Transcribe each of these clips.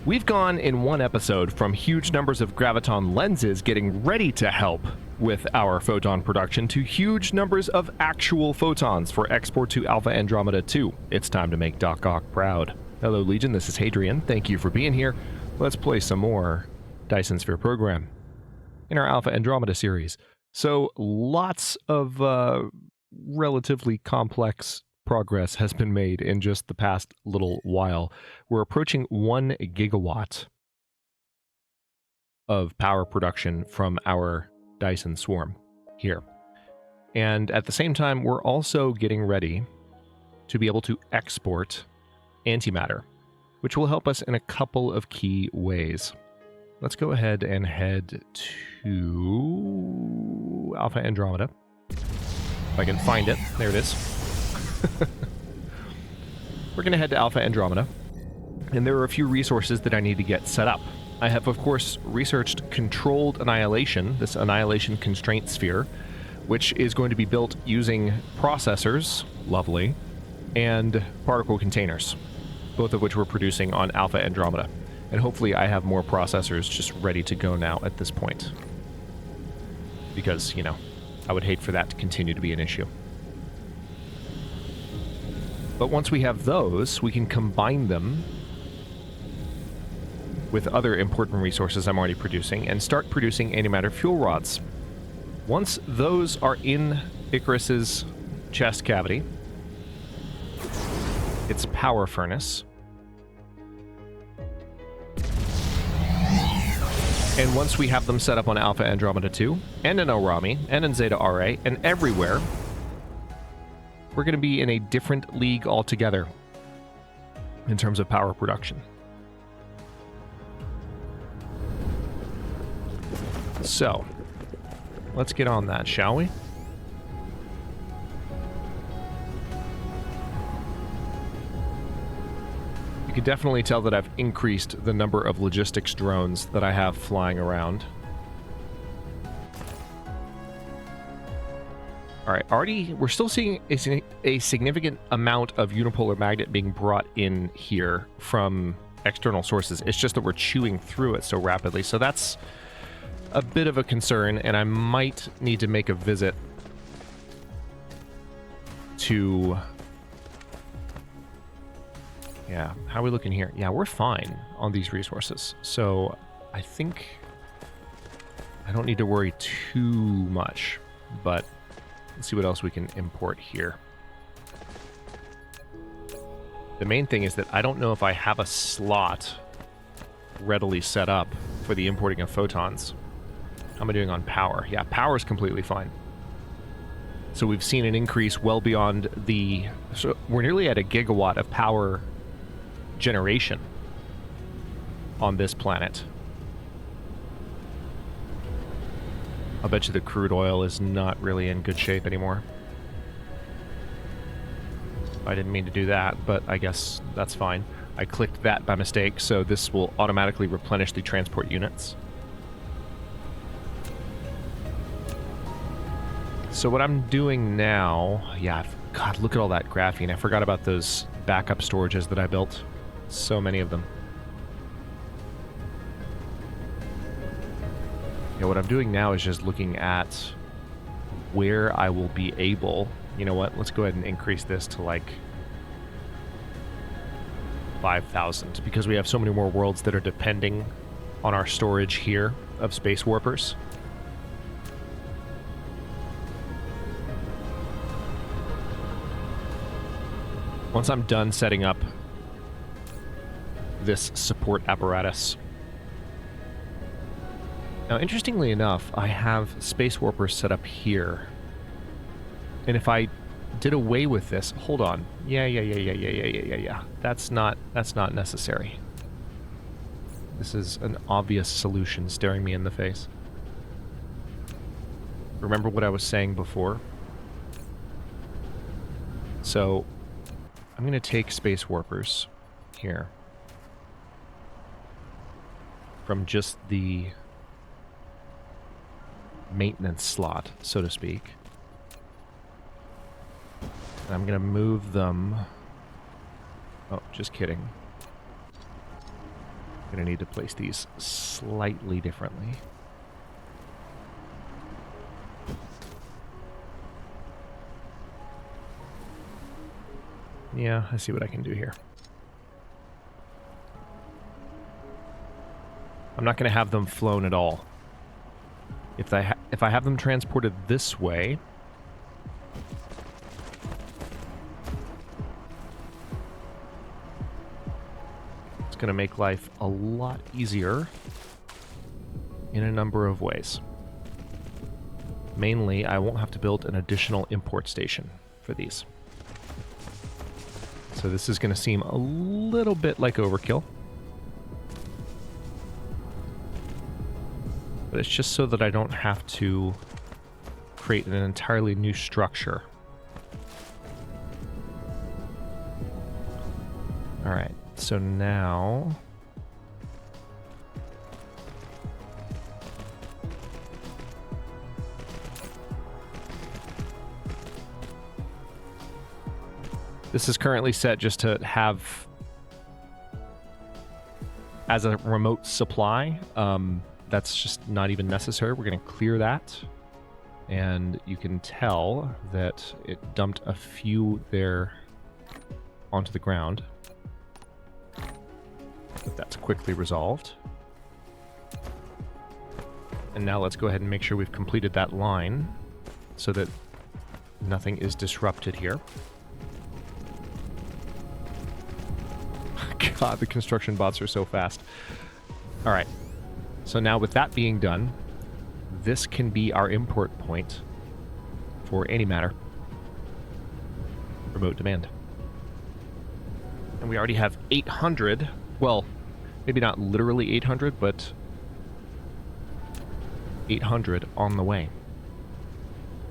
We've gone in one episode from huge numbers of graviton lenses getting ready to help with our photon production to huge numbers of actual photons for export to Alpha Andromeda 2. It's time to make Doc Ock proud. Hello Legion, this is Hadrian. Thank you for being here. Let's play some more Dyson Sphere Program in our Alpha Andromeda series. So lots of relatively complex progress has been made in just the past little while. We're approaching 1 gigawatt of power production from our Dyson swarm here. And at the same time, we're also getting ready to be able to export antimatter, which will help us in a couple of key ways. Let's go ahead and head to Alpha Andromeda. If I can find it. There it is. We're going to head to Alpha Andromeda, and there are a few resources that I need to get set up. I have, of course, researched controlled annihilation, this annihilation constraint sphere, which is going to be built using processors, lovely, and particle containers, both of which we're producing on Alpha Andromeda. And hopefully I have more processors just ready to go now at this point. Because, you know, I would hate for that to continue to be an issue. But once we have those, we can combine them with other important resources I'm already producing and start producing antimatter fuel rods. Once those are in Icarus's chest cavity, its power furnace, and once we have them set up on Alpha Andromeda 2, and in Orami, and in Zeta RA, and everywhere, we're going to be in a different league altogether in terms of power production. So, let's get on that, shall we? You can definitely tell that I've increased the number of logistics drones that I have flying around. Alright, already we're still seeing a significant amount of unipolar magnet being brought in here from external sources. It's just that we're chewing through it so rapidly. So that's a bit of a concern, and I might need to make a visit to... Yeah, how are we looking here? Yeah, we're fine on these resources. So I think I don't need to worry too much, but let's see what else we can import here. The main thing is that I don't know if I have a slot readily set up for the importing of photons. How am I doing on power? Yeah, power is completely fine. So we've seen an increase well beyond the... So we're nearly at 1 gigawatt of power generation on this planet. I'll bet you the crude oil is not really in good shape anymore. I didn't mean to do that, but I guess that's fine. I clicked that by mistake, so this will automatically replenish the transport units. So what I'm doing now... Yeah, God, look at all that graphene. I forgot about those backup storages that I built. So many of them. Yeah, what I'm doing now is just looking at where I will be able... You know what? Let's go ahead and increase this to like 5,000 because we have so many more worlds that are depending on our storage here of space warpers. Once I'm done setting up this support apparatus. Now, interestingly enough, I have space warpers set up here. And if I did away with this, hold on. Yeah. That's not necessary. This is an obvious solution staring me in the face. Remember what I was saying before? So, I'm going to take space warpers here from just the maintenance slot, so to speak. And I'm going to move them... Oh, just kidding. I'm going to need to place these slightly differently. Yeah, I see what I can do here. I'm not going to have them flown at all. If I have them transported this way, it's going to make life a lot easier in a number of ways. Mainly, I won't have to build an additional import station for these. So this is going to seem a little bit like overkill. But it's just so that I don't have to create an entirely new structure. All right, so now... This is currently set just to have as a remote supply. That's just not even necessary. We're going to clear that. And you can tell that it dumped a few there onto the ground. But that's quickly resolved. And now let's go ahead and make sure we've completed that line so that nothing is disrupted here. God, the construction bots are so fast. All right. So now with that being done, this can be our import point for antimatter. Remote demand. And we already have 800. Well, maybe not literally 800, but 800 on the way.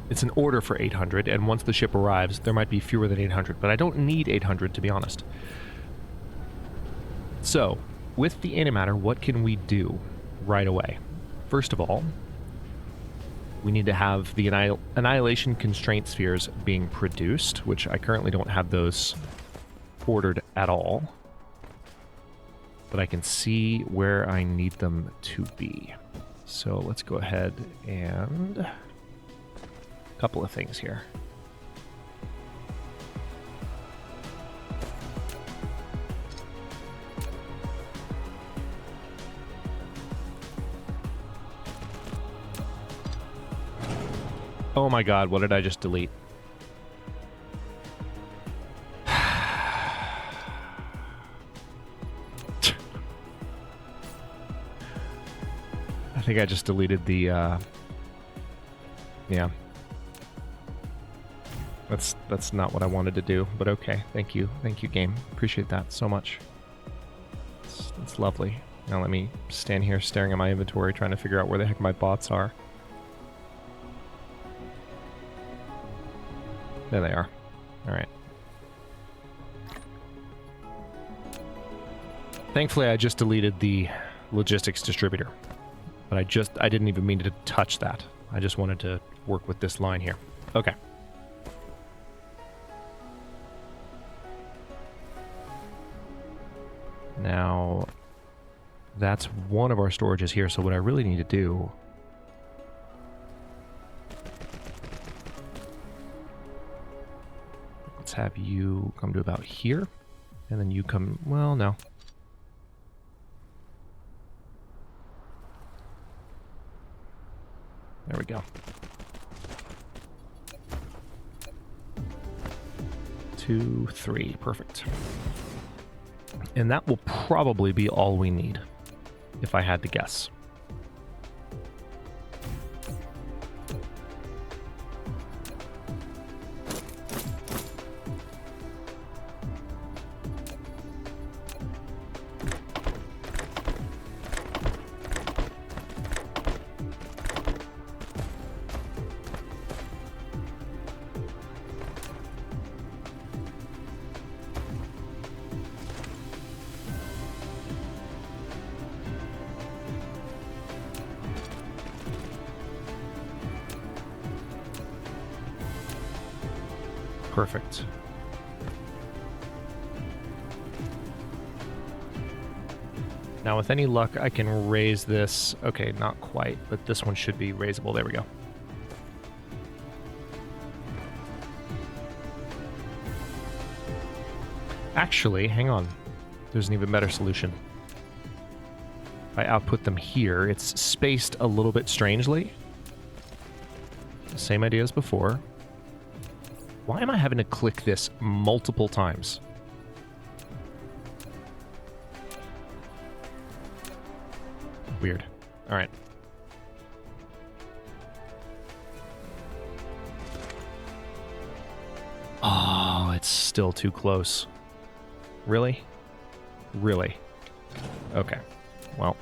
It's an order for 800, and once the ship arrives, there might be fewer than 800, but I don't need 800 to be honest. So, with the antimatter, what can we do right away? First of all, we need to have the annihilation constraint spheres being produced, which I currently don't have those ordered at all. But I can see where I need them to be. So let's go ahead and... a couple of things here. Oh my god, what did I just delete? I think I just deleted the, yeah. That's not what I wanted to do, but okay. Thank you. Thank you, game. Appreciate that so much. It's lovely. Now let me stand here staring at my inventory trying to figure out where the heck my bots are. There they are. All right. Thankfully, I just deleted the logistics distributor. But I didn't even mean to touch that. I just wanted to work with this line here. Okay. Now, that's one of our storages here, so what I really need to do... let's have you come to about here, and then you come... well, no. There we go. 2, 3, perfect. And that will probably be all we need, if I had to guess. Perfect. Now, with any luck, I can raise this. Okay, not quite, but this one should be raisable. There we go. Actually, hang on. There's an even better solution. If I output them here, it's spaced a little bit strangely. Same idea as before. Why am I having to click this multiple times? Weird. All right. Oh, it's still too close. Really? Really? Okay. Well.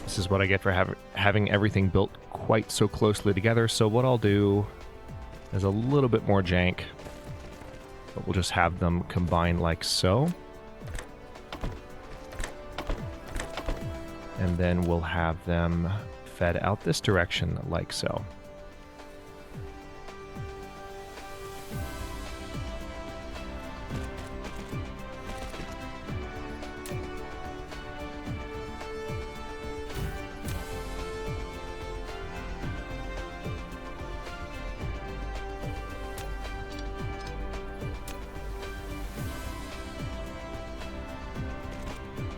This is what I get for having everything built quite so closely together. So what I'll do is a little bit more jank. But we'll just have them combined like so. And then we'll have them fed out this direction like so.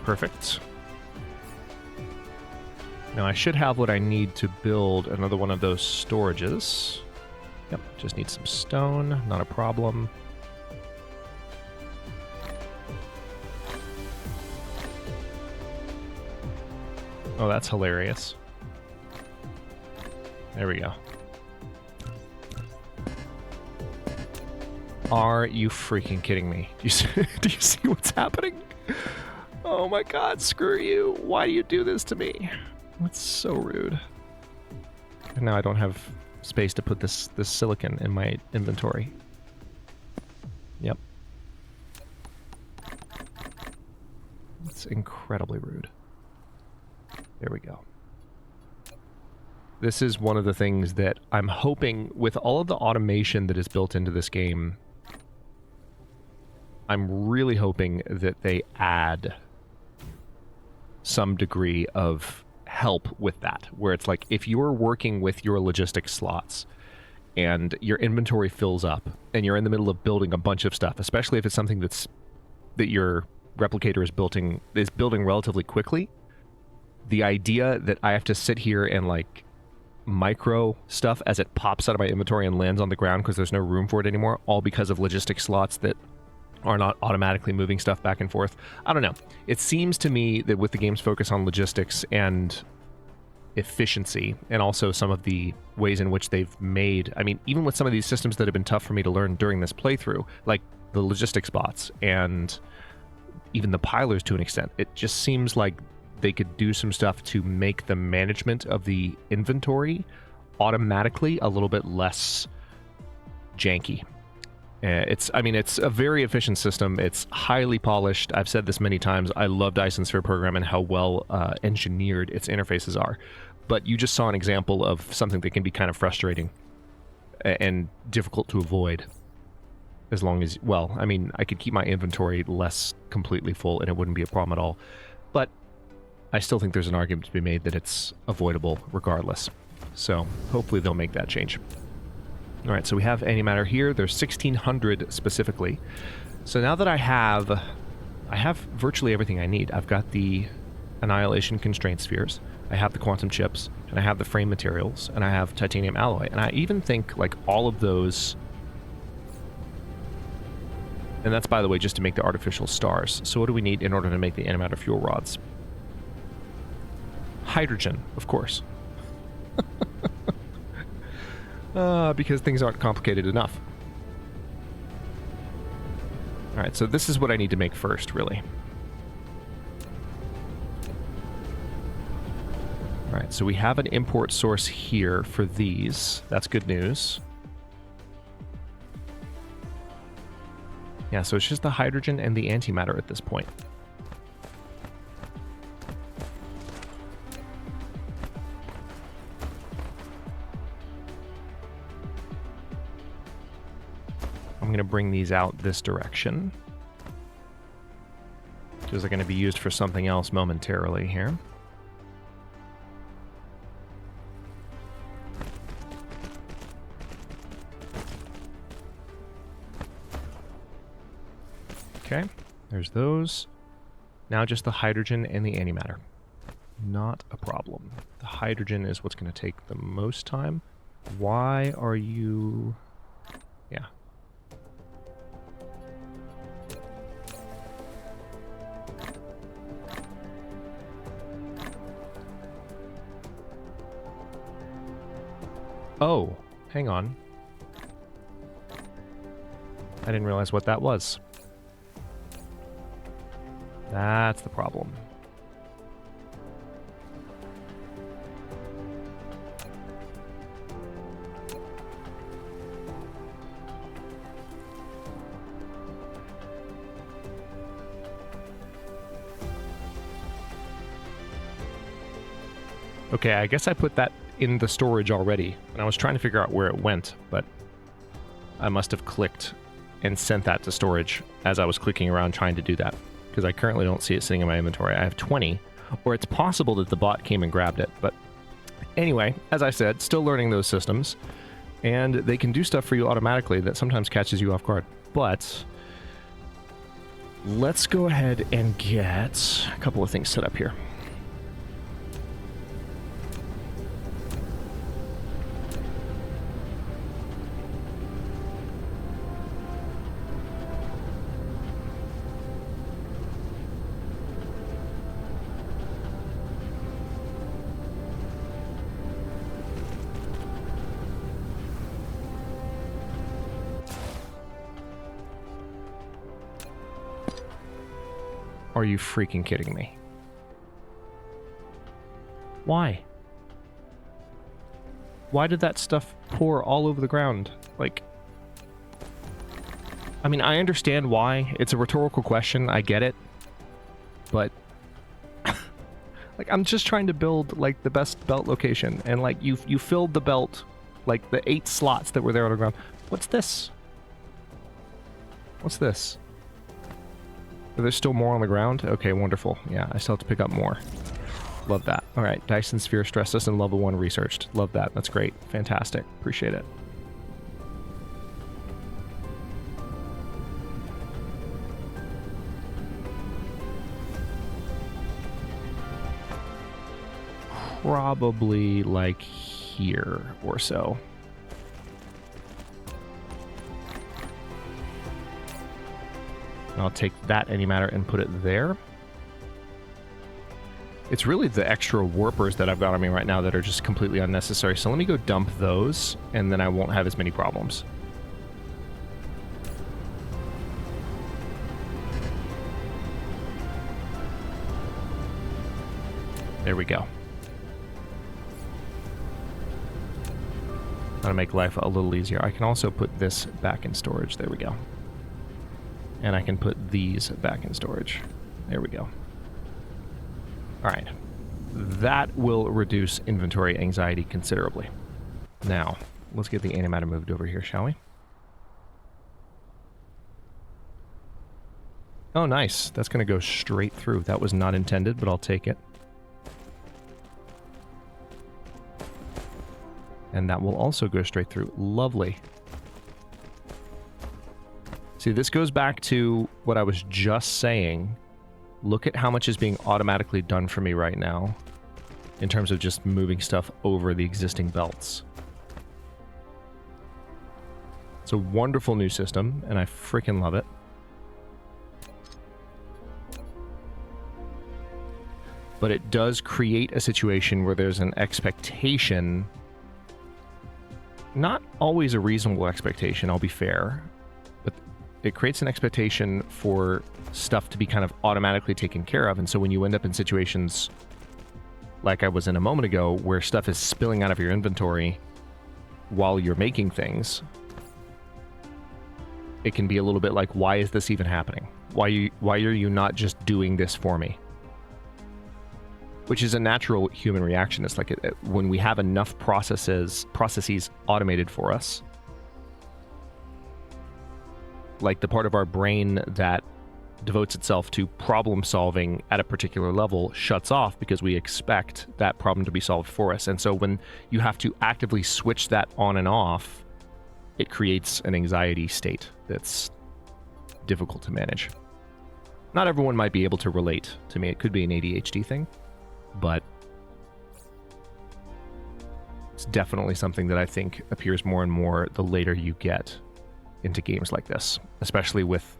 Perfect. Now I should have what I need to build another one of those storages. Yep, just need some stone, not a problem. Oh, that's hilarious. There we go. Are you freaking kidding me? Do you see what's happening? Oh my god, screw you. Why do you do this to me? That's so rude. And now I don't have space to put this silicon in my inventory. Yep. That's incredibly rude. There we go. This is one of the things that I'm hoping, with all of the automation that is built into this game, I'm really hoping that they add some degree of help with that, where it's like, if you're working with your logistics slots and your inventory fills up and you're in the middle of building a bunch of stuff, especially if it's something that your replicator is building relatively quickly, the idea that I have to sit here and like micro stuff as it pops out of my inventory and lands on the ground because there's no room for it anymore, all because of logistic slots that are not automatically moving stuff back and forth. I don't know. It seems to me that with the game's focus on logistics and efficiency, and also some of the ways in which they've made, I mean, even with some of these systems that have been tough for me to learn during this playthrough, like the logistics bots and even the pilers to an extent, it just seems like they could do some stuff to make the management of the inventory automatically a little bit less janky. It's a very efficient system. It's highly polished. I've said this many times. I love Dyson Sphere Program and how well engineered its interfaces are. But you just saw an example of something that can be kind of frustrating and difficult to avoid. As long as, well, I mean, I could keep my inventory less completely full and it wouldn't be a problem at all. But I still think there's an argument to be made that it's avoidable regardless. So hopefully they'll make that change. All right, so we have antimatter here. There's 1,600 specifically. So now that I have virtually everything I need. I've got the annihilation constraint spheres, I have the quantum chips, and I have the frame materials, and I have titanium alloy. And I even think like all of those, and that's, by the way, just to make the artificial stars. So what do we need in order to make the antimatter fuel rods? Hydrogen, of course. Because things aren't complicated enough. Alright, so this is what I need to make first, really. Alright, so we have an import source here for these. That's good news. Yeah, so it's just the hydrogen and the antimatter at this point. I'm going to bring these out this direction. Those are going to be used for something else momentarily here. Okay, there's those. Now just the hydrogen and the antimatter. Not a problem. The hydrogen is what's going to take the most time. Why are you... Yeah. Oh, hang on. I didn't realize what that was. That's the problem. Okay, I guess I put that in the storage already, and I was trying to figure out where it went, but I must have clicked and sent that to storage as I was clicking around trying to do that, because I currently don't see it sitting in my inventory. I have 20, or it's possible that the bot came and grabbed it, but anyway, as I said, still learning those systems, and they can do stuff for you automatically that sometimes catches you off guard, but let's go ahead and get a couple of things set up here. Are you freaking kidding me? Why? Why did that stuff pour all over the ground? Like, I mean, I understand why. It's a rhetorical question. I get it. But, like, I'm just trying to build, like, the best belt location. And, like, you filled the belt, like, the 8 slots that were there on the ground. What's this? What's this? There's still more on the ground? Okay, wonderful. Yeah, I still have to pick up more. Love that. All right, Dyson Sphere Stress System Level 1 researched. Love that. That's great. Fantastic. Appreciate it. Probably like here or so. I'll take that antimatter and put it there. It's really the extra warpers that I've got on me right now that are just completely unnecessary. So let me go dump those, and then I won't have as many problems. There we go. That'll make life a little easier. I can also put this back in storage. There we go. And I can put these back in storage. There we go. All right. That will reduce inventory anxiety considerably. Now, let's get the antimatter moved over here, shall we? Oh, nice. That's going to go straight through. That was not intended, but I'll take it. And that will also go straight through. Lovely. See, this goes back to what I was just saying. Look at how much is being automatically done for me right now in terms of just moving stuff over the existing belts. It's a wonderful new system, and I freaking love it. But it does create a situation where there's an expectation, not always a reasonable expectation, I'll be fair, but it creates an expectation for stuff to be kind of automatically taken care of. And so when you end up in situations like I was in a moment ago, where stuff is spilling out of your inventory while you're making things, it can be a little bit like, why is this even happening? Why are you not just doing this for me? Which is a natural human reaction. It's like when we have enough processes automated for us, like the part of our brain that devotes itself to problem solving at a particular level shuts off because we expect that problem to be solved for us. And so when you have to actively switch that on and off, it creates an anxiety state that's difficult to manage. Not everyone might be able to relate to me. It could be an ADHD thing, but it's definitely something that I think appears more and more the later you get into games like this, especially with,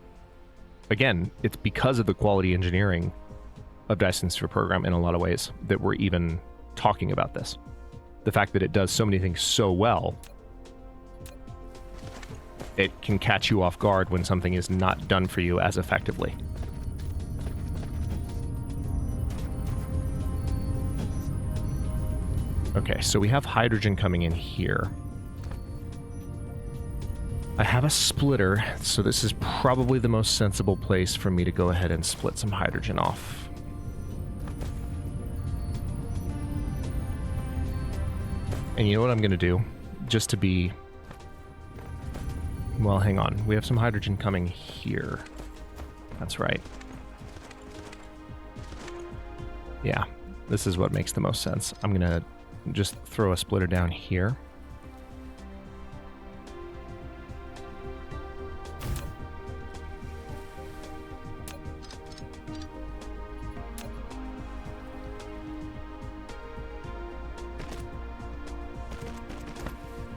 again, it's because of the quality engineering of Dyson Sphere Program in a lot of ways that we're even talking about this. The fact that it does so many things so well, it can catch you off guard when something is not done for you as effectively. Okay, so we have hydrogen coming in here. I have a splitter, so this is probably the most sensible place for me to go ahead and split some hydrogen off. And you know what I'm going to do? Just to be... Well, hang on. We have some hydrogen coming here. That's right. Yeah, this is what makes the most sense. I'm going to just throw a splitter down here.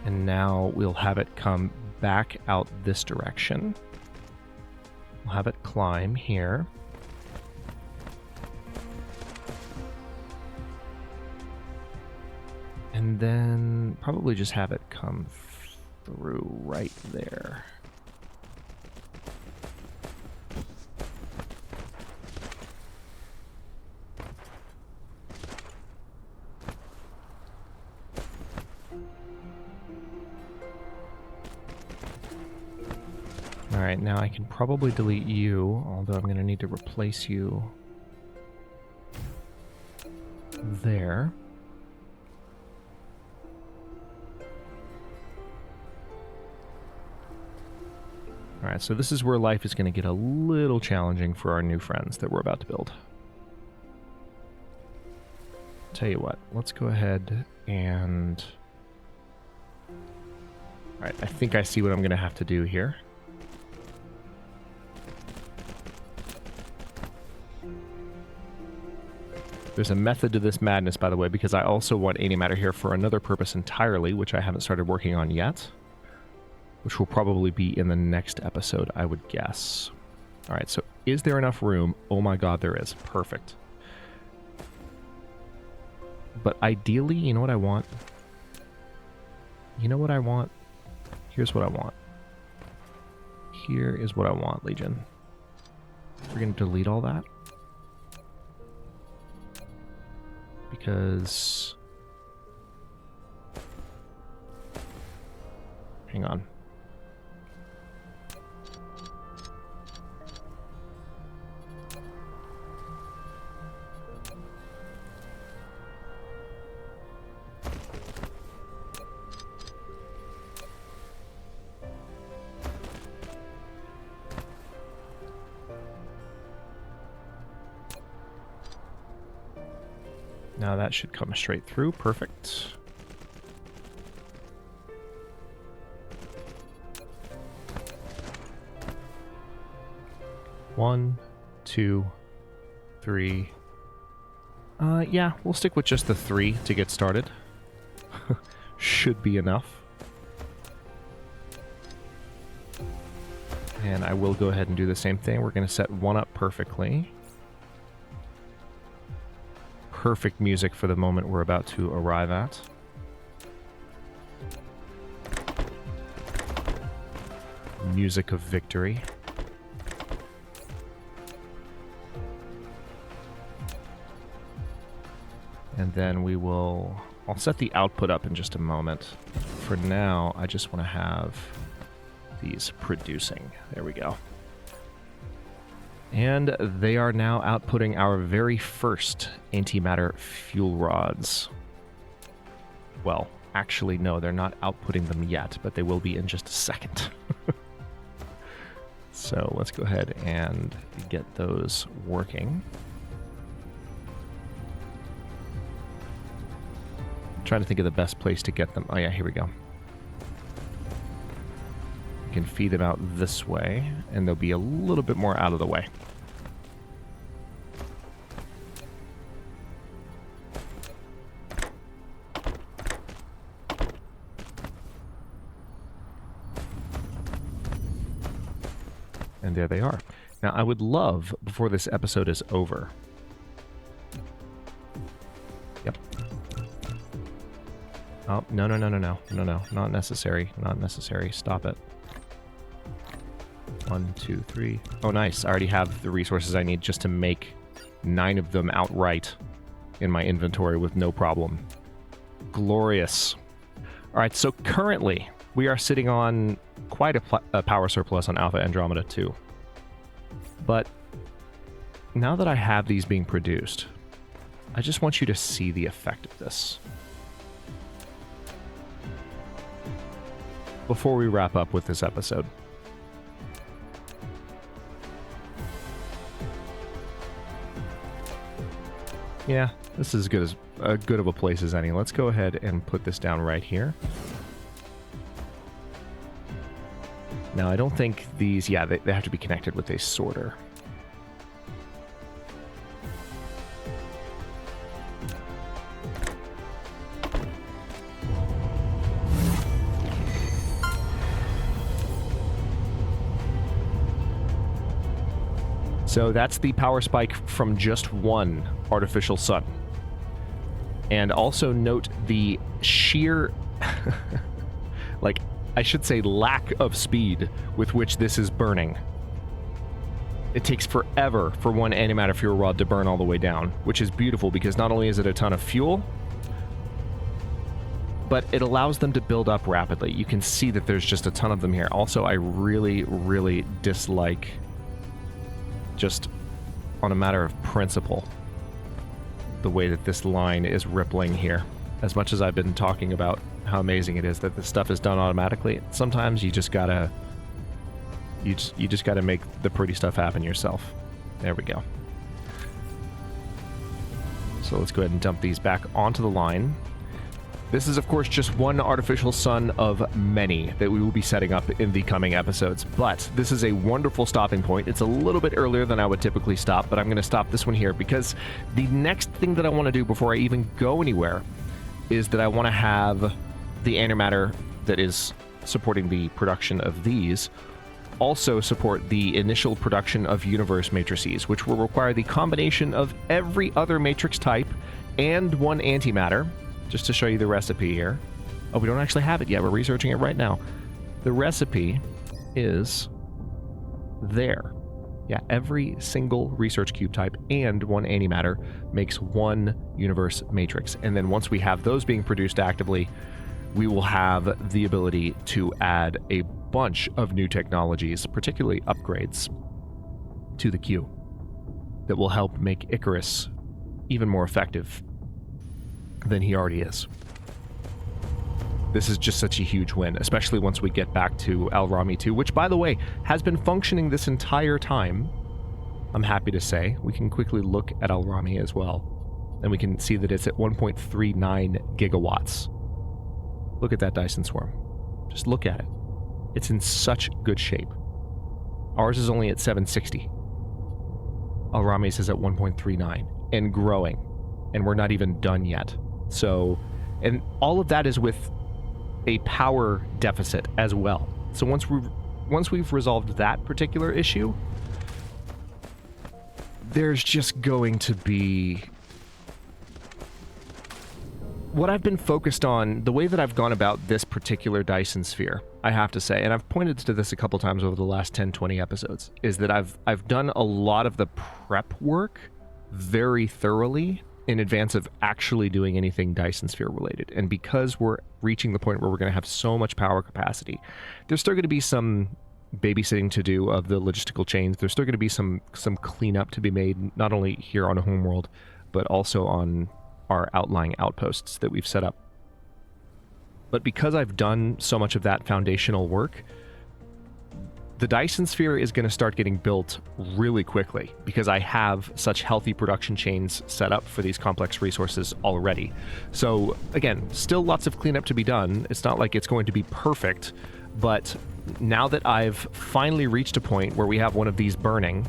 And now we'll have it come back out this direction. We'll have it climb here. And then probably just have it come through right there. Alright, now I can probably delete you, although I'm going to need to replace you there. Alright, so this is where life is going to get a little challenging for our new friends that we're about to build. Tell you what, let's go ahead and... Alright, I think I see what I'm going to have to do here. There's a method to this madness, by the way, because I also want antimatter here for another purpose entirely, which I haven't started working on yet. Which will probably be in the next episode, I would guess. Alright, so is there enough room? Oh my god, there is. Perfect. But ideally, you know what I want? You know what I want? Here's what I want. Here is what I want, Legion. We're going to delete all that. Because... Hang on. Now that should come straight through. Perfect. One, two, three. Yeah, we'll stick with just the 3 to get started. Should be enough. And I will go ahead and do the same thing. We're going to set 1 up perfectly. Perfect music for the moment we're about to arrive at. Music of victory. And then we will... I'll set the output up in just a moment. For now, I just want to have these producing. There we go. And they are now outputting our very first antimatter fuel rods. Well, actually, no, they're not outputting them yet, but they will be in just a second. So let's go ahead and get those working. I'm trying to think of the best place to get them. Oh yeah, here we go. We can feed them out this way, and they'll be a little bit more out of the way. And there they are. Now, I would love, before this episode is over... Yep. Oh, no, no, no, no, no. No, no. Not necessary. Not necessary. Stop it. 1, 2, 3. Oh, nice. I already have the resources I need just to make 9 of them outright in my inventory with no problem. Glorious. All right, so currently, we are sitting on quite a power surplus on Alpha Andromeda 2. But now that I have these being produced, I just want you to see the effect of this. Before we wrap up with this episode. Yeah, this is as good of a place as any. Let's go ahead and put this down right here. Now, I don't think these... Yeah, they have to be connected with a sorter. So that's the power spike from just one artificial sun. And also note the sheer... like... I should say lack of speed with which this is burning. It takes forever for one antimatter fuel rod to burn all the way down, which is beautiful because not only is it a ton of fuel, but it allows them to build up rapidly. You can see that there's just a ton of them here. Also, I really, really dislike, just on a matter of principle, the way that this line is rippling here. As much as I've been talking about how amazing it is that this stuff is done automatically, sometimes you just gotta you just gotta make the pretty stuff happen yourself. There we go. So let's go ahead and dump these back onto the line. This is, of course, just one artificial sun of many that we will be setting up in the coming episodes, but this is a wonderful stopping point. It's a little bit earlier than I would typically stop, but I'm going to stop this one here because the next thing that I want to do before I even go anywhere is that I want to have the antimatter that is supporting the production of these also support the initial production of universe matrices, which will require the combination of every other matrix type and one antimatter. Just to show you the recipe here. Oh, we don't actually have it yet. We're researching it right now. The recipe is there. Yeah, every single research cube type and one antimatter makes one universe matrix. And then once we have those being produced actively, we will have the ability to add a bunch of new technologies, particularly upgrades, to the queue that will help make Icarus even more effective than he already is. This is just such a huge win, especially once we get back to Alrami 2, which, by the way, has been functioning this entire time. I'm happy to say. We can quickly look at Alrami as well, and we can see that it's at 1.39 gigawatts. Look at that Dyson swarm. Just look at it. It's in such good shape. Ours is only at 760. Alrami's is at 1.39 and growing, and we're not even done yet. So, and all of that is with a power deficit as well. So once we've resolved that particular issue, there's just going to be... What I've been focused on, the way that I've gone about this particular Dyson Sphere, I have to say, and I've pointed to this a couple times over the last 10, 20 episodes, is that I've done a lot of the prep work very thoroughly in advance of actually doing anything Dyson Sphere related. And because we're reaching the point where we're going to have so much power capacity, there's still going to be some babysitting to do of the logistical chains. There's still going to be some cleanup to be made, not only here on Homeworld, but also on our outlying outposts that we've set up. But because I've done so much of that foundational work, the Dyson Sphere is going to start getting built really quickly because I have such healthy production chains set up for these complex resources already. So again, still lots of cleanup to be done. It's not like it's going to be perfect, but now that I've finally reached a point where we have one of these burning,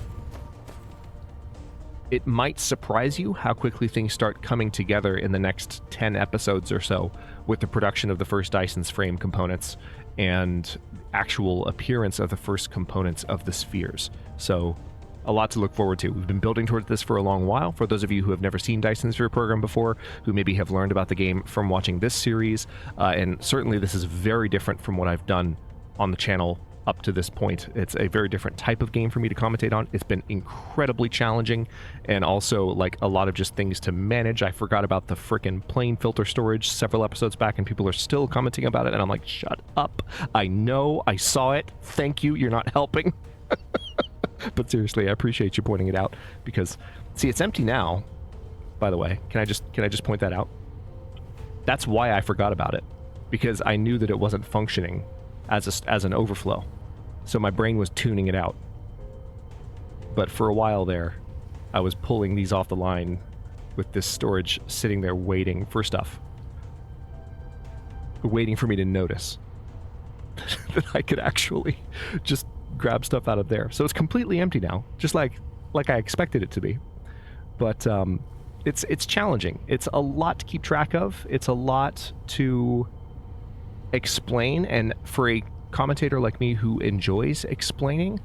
it might surprise you how quickly things start coming together in the next 10 episodes or so with the production of the first Dyson's frame components and actual appearance of the first components of the spheres. So a lot to look forward to. We've been building towards this for a long while. For those of you who have never seen Dyson Sphere Program before, who maybe have learned about the game from watching this series, and certainly this is very different from what I've done on the channel up to this point. It's a very different type of game for me to commentate on. It's been incredibly challenging, and also like a lot of just things to manage. I forgot about the frickin' plane filter storage several episodes back, and people are still commenting about it, and I'm like, shut up. I know, I saw it. Thank you, you're not helping. But seriously, I appreciate you pointing it out, because see, it's empty now, by the way. Can I just point that out? That's why I forgot about it, because I knew that it wasn't functioning as an overflow. So my brain was tuning it out. But for a while there, I was pulling these off the line with this storage sitting there waiting for stuff. Waiting for me to notice that I could actually just grab stuff out of there. So it's completely empty now, just like I expected it to be. But it's challenging. It's a lot to keep track of. It's a lot to explain, and for a commentator like me who enjoys explaining,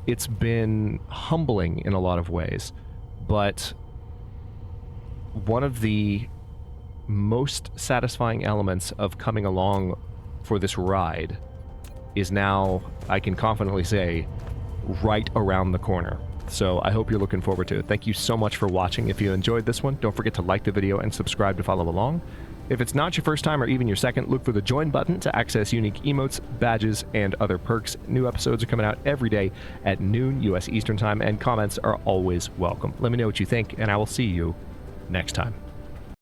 it's been humbling in a lot of ways. But one of the most satisfying elements of coming along for this ride is now, I can confidently say, right around the corner. So I hope you're looking forward to it. Thank you so much for watching. If you enjoyed this one, don't forget to like the video and subscribe to follow along. If it's not your first time or even your second, look for the join button to access unique emotes, badges, and other perks. New episodes are coming out every day at noon US Eastern Time, and comments are always welcome. Let me know what you think, and I will see you next time.